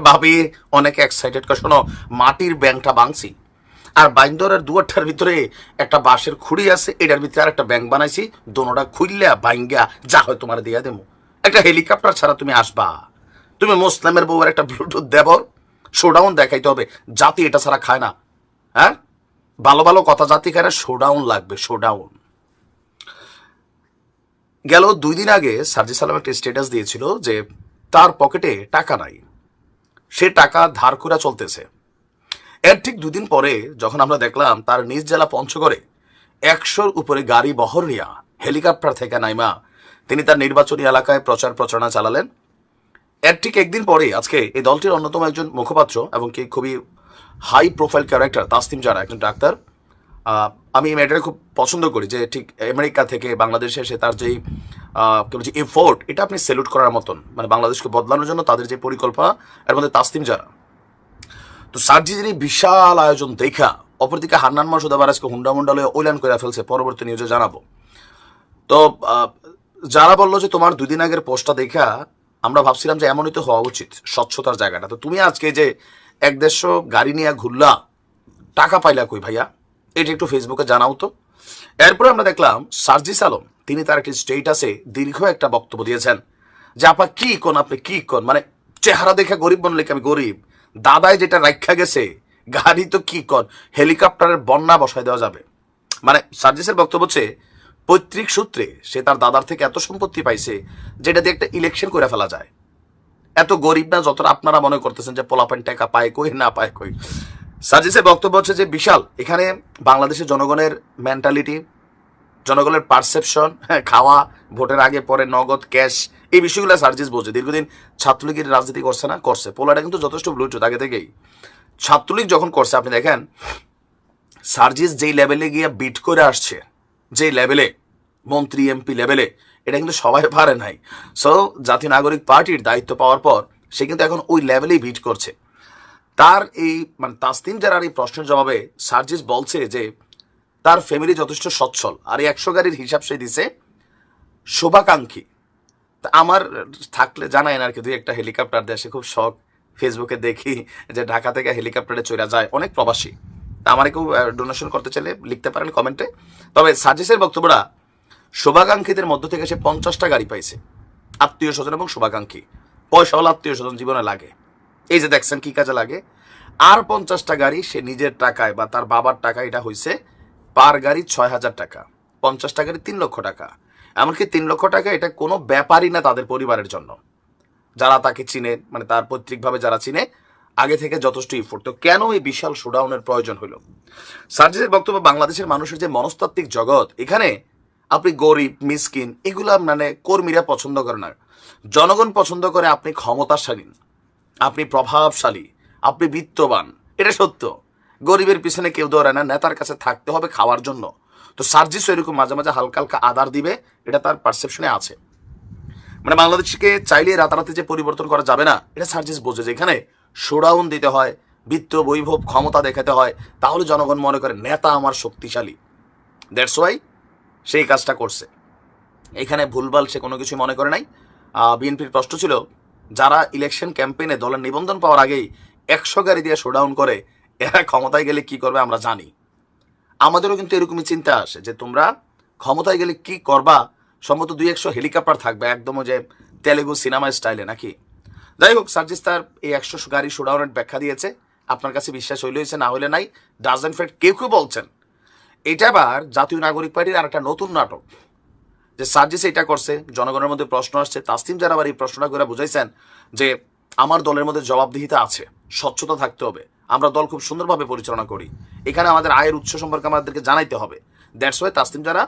ভাবি অনেক এক্সাইটেড করে, শোনো মাটির ব্যাংকটা ভাঙছি, আর বাইন্দরের দুয়ারটার ভিতরে একটা বাঁশের খুঁড়ি আছে, এটার ভিতরে আর একটা ব্যাংক বানাইছি, দোনোটা খুললা বাইঙ্গা যা হয় তোমার দিয়া দেবো। একটা হেলিকপ্টার ছাড়া তুমি আসবা? তুমি মুসলিমের বউয়ের একটা ব্লুটুথ দেবর শোডাউন দেখাইতে হবে, জাতি এটা ছাড়া খায় না। হ্যাঁ, ভালো ভালো কথা জাতি খায় না, শোডাউন লাগবে, শোডাউন। গেল 2 দিন আগে সার্জিস আলম একটা স্ট্যাটাস দিয়েছিল যে তার পকেটে টাকা নাই, সে টাকা ধার করে চলতেছে। এর ঠিক 2 দিন পরে যখন আমরা দেখলাম তার নিজ জেলা পঞ্চগড়ে 100-র উপরে গাড়ি বহর নিয়া হেলিকপ্টার থেকে নাইমা তিনি তার নির্বাচনী এলাকায় প্রচার প্রচারণা চালালেন। এর ঠিক একদিন পরে আজকে এই দলটির অন্যতম একজন মুখপাত্র এবং কি খুবই হাই প্রোফাইল ক্যারেক্টার তাসনিম জারা, একজন ডাক্তার, আমি এই মেয়েটাকে খুব পছন্দ করি, যে ঠিক আমেরিকা থেকে বাংলাদেশে এসে তার যেই এফোর্ট, এটা আপনি স্যালুট করার মতন, মানে বাংলাদেশকে বদলানোর জন্য তাদের যে পরিকল্পনা, এর মধ্যে তাসনিম জারা। তো সার্জিদের এই বিশাল আয়োজন দেখা অপরদিকে হান্নান মাসুদ আবার আজকে হুন্ডা মুন্ডা লয়ে ওইলান করে ফেলছে, পরবর্তী নিউজে জানাবো। তো যারা বললো যে তোমার 2 দিন আগের পোস্টটা দেখা আমরা ভাবছিলাম যে এমনই তো হওয়া উচিত, স্বচ্ছতার জায়গাটা। তো তুমি আজকে যে 150 গাড়ি নিয়ে ঘুরলা, টাকা পাইলা কই ভাইয়া? এটা একটু ফেসবুকে জানাও তো। এরপরে আমরা দেখলাম সার্জিস আলম তিনি তার একটি স্টেটাসে দীর্ঘ একটা বক্তব্য দিয়েছেন যে আপা কি কোন, আপনি কি কোন, মানে চেহারা দেখে গরিব বললে কি আমি গরিব? দাদায় যেটা রাখা গেছে গাড়ি তো কি কর, হেলিকপ্টারের বন্যা বসায় দেওয়া যাবে। মানে সার্জিসের বক্তব্য হচ্ছে পৈতৃক সূত্রে সে তার দাদার থেকে এত সম্পত্তি পাইছে যেটা দিয়ে একটা ইলেকশন করে ফেলা যায়। এত গরিব না যতটা আপনারা মনে করতেছেন যে পোলাপান টাকা পায় কই না পায় কই। সার্জিসের বক্তব্য হচ্ছে যে বিশাল এখানে বাংলাদেশের জনগণের মেন্টালিটি, জনগণের পারসেপশন, খাওয়া, ভোটের আগে পরে নগদ ক্যাশ, এই বিষয়গুলো সার্জিস বোঝে। দীর্ঘদিন ছাত্রলীগের রাজনীতি করছে না, করছে, পোলাটা কিন্তু যথেষ্ট ব্লুটুথ আগে থেকেই। ছাত্রলীগ যখন করছে আপনি দেখেন সার্জিস যেই লেভেলে গিয়ে বিট করে আসছে, যেই লেভেলে মন্ত্রী এমপি লেভেলে, এটা কিন্তু সবাই পারে নাই। সো জাতীয় নাগরিক পার্টির দায়িত্ব পাওয়ার পর সে কিন্তু এখন ওই লেভেলেই বিট করছে। তার এই মানে তাসনিম জারার এই প্রশ্নের জবাবে সার্জিস বলছে যে তার ফ্যামিলি যথেষ্ট সচ্ছল, আর এই 100 গাড়ির হিসাব সে দিছে শুভাকাঙ্ক্ষী। তা আমার থাকলে জানায় আর কি, 2-1টা হেলিকপ্টার দেশে খুব শখ, ফেসবুকে দেখি যে ঢাকা থেকে হেলিকপ্টারে চলে যায় অনেক প্রবাসী। তা আমার কেউ ডোনেশন করতে চাইলে লিখতে পারেন কমেন্টে। তবে সার্জিসের বক্তব্যটা শুভাকাঙ্ক্ষীদের মধ্য থেকে সে 50টা গাড়ি পাইছে, আত্মীয় স্বজন এবং শুভাকাঙ্ক্ষী, পয়সাওয়ালা আত্মীয় স্বজন জীবনে লাগে, এই যে দেখছেন কি কাজে লাগে। আর 50টা গাড়ি সে নিজের টাকায় বা তার বাবার টাকা, এটা হয়েছে পার গাড়ি 6,000 টাকা, 50টা গাড়ি 3 লক্ষ টাকা। এমনকি 3 লক্ষ টাকা এটা কোনো ব্যাপারই না তাদের পরিবারের জন্য, যারা তাকে চিনে, মানে তার পৈতৃকভাবে যারা চিনে আগে থেকে যথেষ্ট ইফোর্ট। তো কেন এই বিশাল শোডাউনের প্রয়োজন হলো? সার্জিসের বক্তব্য বাংলাদেশের মানুষের যে মনস্তাত্ত্বিক জগৎ, এখানে আপনি গরিব মিসকিন এগুলা মানে কর্মীরা পছন্দ করে না, জনগণ পছন্দ করে আপনি ক্ষমতাশালী, আপনি প্রভাবশালী, আপনি বিত্তবান। এটা সত্য, গরিবের পিছনে কেউ দৌড়ায় না, নেতার কাছে থাকতে হবে খাওয়ার জন্য। তো সার্জিসও এরকম মাঝে মাঝে হালকা হালকা আদার দিবে, এটা তার পারসেপশনে আছে। মানে বাংলাদেশকে চাইলে রাতারাতি যে পরিবর্তন করা যাবে না, এটা সার্জিস বোঝে যে এখানে শোডাউন দিতে হয়, বিত্ত বৈভব ক্ষমতা দেখাতে হয়, তাহলে জনগণ মনে করে নেতা আমার শক্তিশালী। দ্যাটস ওয়াই সেই কাজটা করছে। এখানে ভুলভাল সে কোনো কিছু মনে করে নাই। বিএনপির প্রশ্ন ছিল যারা ইলেকশন ক্যাম্পেইনে দলের নিবন্ধন পাওয়ার আগেই 100 গাড়ি দিয়ে শোডাউন করে, এরা ক্ষমতায় গেলে কি করবে আমরা জানি। আমাদেরও কিন্তু এরকমই চিন্তা আসে যে তোমরা ক্ষমতায় গেলে কি করবা, সম্ভবত 2-100 হেলিকপ্টার থাকবে, একদম যে তেলেগু সিনেমা স্টাইলে নাকি। যাই হোক, সার্জিস তার এই 100 গাড়ি শোডাউনের ব্যাখ্যা দিয়েছে, আপনার কাছে বিশ্বাস হইলে হয়েছে, না হইলে নাই। ডাজেন্ট ফ্যাক্ট কেউ কেউ বলছেন এটা আবার জাতীয় নাগরিক পার্টির আর একটা নতুন নাটক, যে সার্জিস এটা করছে, জনগণের মধ্যে প্রশ্ন আসছে। তাসনিম যারা আবার এই প্রশ্নটা করে বুঝাইছেন যে আমার দলের মধ্যে জবাবদিহিতা আছে, স্বচ্ছতা থাকতে হবে, আমরা দল খুব সুন্দরভাবে পরিচালনা করি, এখানে আমাদের আয়ের উৎস সম্পর্কে আমাদেরকে জানাইতে হবে। দ্যাটস ওয়াই তাসনিম যারা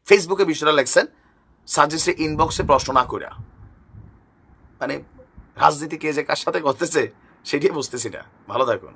ফেসবুকে বিষয়টা লেখছেন, সার্জিসের ইনবক্সে প্রশ্ন না কইরা। মানে রাজনীতি কে যে কার সাথে করতেছে সেটাই বুঝতেছি না। ভালো থাকুন।